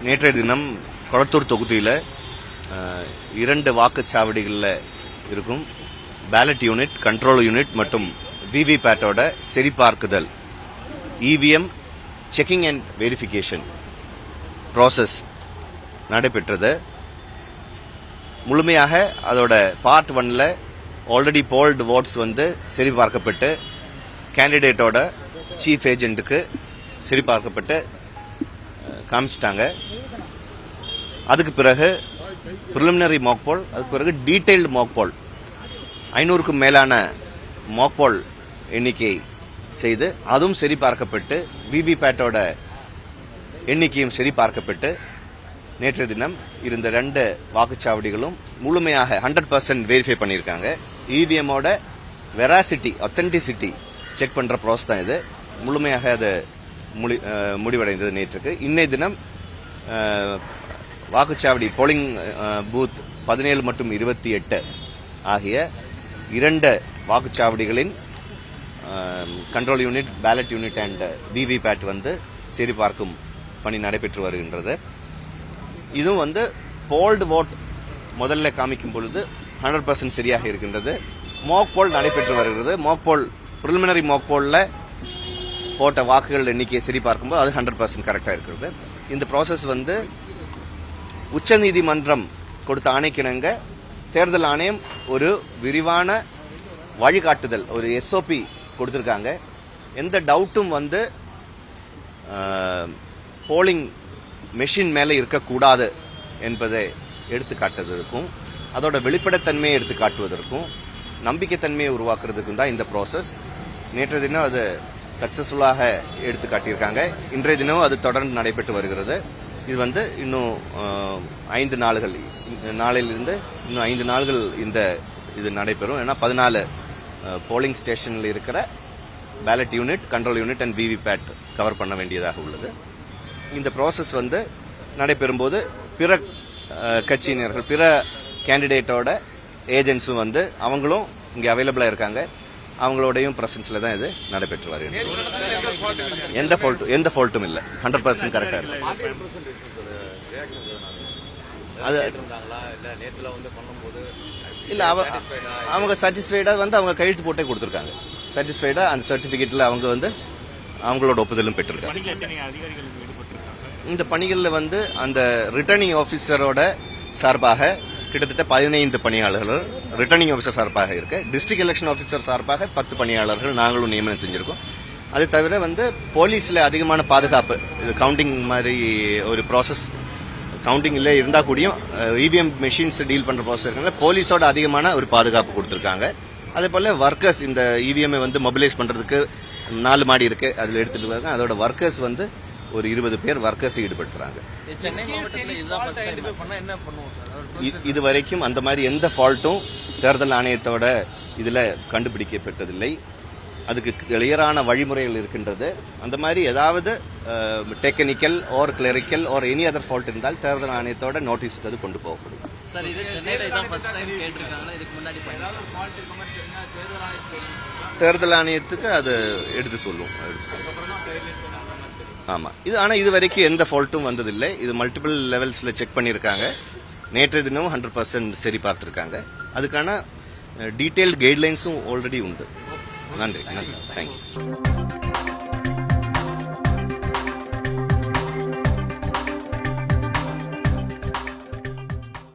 நேற்றைய தினம் கொளத்தூர் தொகுதியில் 2 வாக்குச்சாவடிகளில் இருக்கும் பேலட் யூனிட், கண்ட்ரோல் யூனிட் மற்றும் விவிபேட்டோட சரிபார்க்குதல் EVM checking and verification process நடைபெற்றது. முழுமையாக அதோட பார்ட் 1ல் ஆல்ரெடி போல்டு ஓட்ஸ் சரிபார்க்கப்பட்டு கேண்டிடேட்டோட சீஃப் ஏஜென்ட்டுக்கு சரிபார்க்கப்பட்டு காமிச்சிட்டாங்க. அதுக்கு பிறகு ப்ரிலிமினரி மாக் போல், அதுக்கு பிறகு டீடைல்டு மாக் போல் 500க்கும் மேலான மாக் போல் எண்ணிக்கை செய்து அதுவும் சரிபார்க்கப்பட்டு விவிபேட்டோட எண்ணிக்கையும் சரிபார்க்கப்பட்டு நேற்றைய தினம் இருந்த 2 வாக்குச்சாவடிகளும் முழுமையாக 100% வெரிஃபை பண்ணியிருக்காங்க. இவிஎம்மோட வெராசிட்டி, ஒத்தென்டிசிட்டி செக் பண்ற ப்ராசஸ் தான் இது. முழுமையாக அது முடிவடைந்தது நேற்றுக்கு. இன்னைய தினம் வாக்குச்சாவடி போலிங் பூத் 17 மற்றும் 28 ஆகிய 2 வாக்குச்சாவடிகளின் control unit, ballot unit and VVPAT சரிபார்க்கும் பணி நடைபெற்று வருகின்றது. இதுவும் போல்டு ஓட் முதல்ல காமிக்கும் பொழுது 100% சரியாக இருக்கின்றது. மாக் போல் நடைபெற்று வருகிறது. மாக் போல், பிரிலிமினரி மாக் போல்ல போட்ட வாக்குகள் எண்ணிக்கையை சரி பார்க்கும்போது அது 100% கரெக்டா இருக்கிறது. இந்த ப்ராசஸ் உச்சநீதிமன்றம் கொடுத்த ஆணைக்கிணங்க தேர்தல் ஆணையம் ஒரு விரிவான வழிகாட்டுதல், ஒரு எஸ்ஓபி கொடுத்திருக்காங்க. எந்த டவுட்டும் போலிங் மெஷின் மேல இருக்கக்கூடாது என்பதை எடுத்துக்காட்டுவதற்கும், அதோட வெளிப்படைத்தன்மையை எடுத்துக்காட்டுவதற்கும், நம்பிக்கைத்தன்மையை உருவாக்குறதுக்கும் தான் இந்த ப்ராசஸ். நேற்றைய தினம் அது சக்சஸ்ஃபுல்லாக எடுத்து காட்டியிருக்காங்க. இன்றைய தினம் அது தொடர்ந்து நடைபெற்று வருகிறது. இது இன்னும் 5 நாள்கள், நாளிலிருந்து இன்னும் 5 நாள்கள் இது நடைபெறும். ஏன்னா 14 போலிங் ஸ்டேஷனில் இருக்கிற ballot unit, control unit and VVPAT cover பண்ண வேண்டியதாக உள்ளது. இந்த ப்ராசஸ் நடைபெறும்போது பிற கட்சியினர்கள், பிற கேண்டிடேட்டோட ஏஜென்ட்ஸும் அவங்களும் இங்கே அவைலபிளா இருக்காங்க. அவங்களோடையும் பிரசன்ஸ்ல தான் இது நடைபெற்று வருகிறது. எந்த ஃபால்ட்டும் இல்லை, 100% கரெக்டா இருக்கு. அது இல்ல, அவங்க சாட்டிஸ்ஃபைடா அவங்க கையெழுத்து போட்டே கொடுத்திருக்காங்க. சாட்டிஸ்ஃபைடா அந்த சர்டிபிகேட்ல அவங்க அவங்களோட ஒப்புதலும் பெற்றிருக்காங்க. இந்த பணிகளில் அந்த ரிட்டர்னிங் ஆபீசரோட சார்பாக கிட்டத்தட்ட 15 பணியாளர்கள் ரிட்டர்னிங் ஆபீசர் சார்பாக இருக்கு. டிஸ்ட்ரிக்ட் எலெக்ஷன் ஆபீசர் சார்பாக 10 பணியாளர்கள் நாங்களும் நியமனம் செஞ்சிருக்கோம். அது தவிர போலீஸ்ல அதிகமான பாதுகாப்பு, இது கவுண்டிங் மாதிரி ஒரு ப்ராசஸ், கவுண்டிங்ல இருந்தா கூடியும் இவிஎம் மெஷின்ஸ் டீல் பண்ற ப்ராசஸ் இருக்கிற போலீஸோட அதிகமான ஒரு பாதுகாப்பு கொடுத்திருக்காங்க. அதே போல ஒர்க்கர்ஸ், இந்த இவிஎம் மொபிலைஸ் பண்றதுக்கு 4 மாடி இருக்கு, அதுல எடுத்துட்டு இருக்காங்க. அதோட ஒர்க்கர்ஸ் ஒரு 20 பேர் ஒர்க்கர்ஸ் ஈடுபடுத்துறாங்க. இதுவரைக்கும் அந்த மாதிரி எந்த ஃபால்ட்டும் தேர்தல் ஆணையத்தோட இதுல கண்டுபிடிக்கப்பட்டதில்லை. அதுக்கு கிளியரான வழிமுறைகள் இருக்கின்றது. அந்த மாதிரி ஏதாவது technical or clerical or any other fault இருந்தால் தேர்தல் ஆணையத்தோட நோட்டீஸ் அது கொண்டு போகப்படும். தேர்தல் ஆணையத்துக்கு அது எடுத்து சொல்லும். ஆமா, இது வரைக்கும் எந்த ஃபால்ட்டும் வந்ததில்லை. இது மல்டிபிள் லெவல்ஸ்ல செக் பண்ணிருக்காங்க. நேற்றைய தினம் 100% சரி பார்த்திருக்காங்க. அதுக்கான டீடைல்டு கைட்லைன்ஸும் ஆல்ரெடி உண்டு. நன்றி, தேங்க்யூ.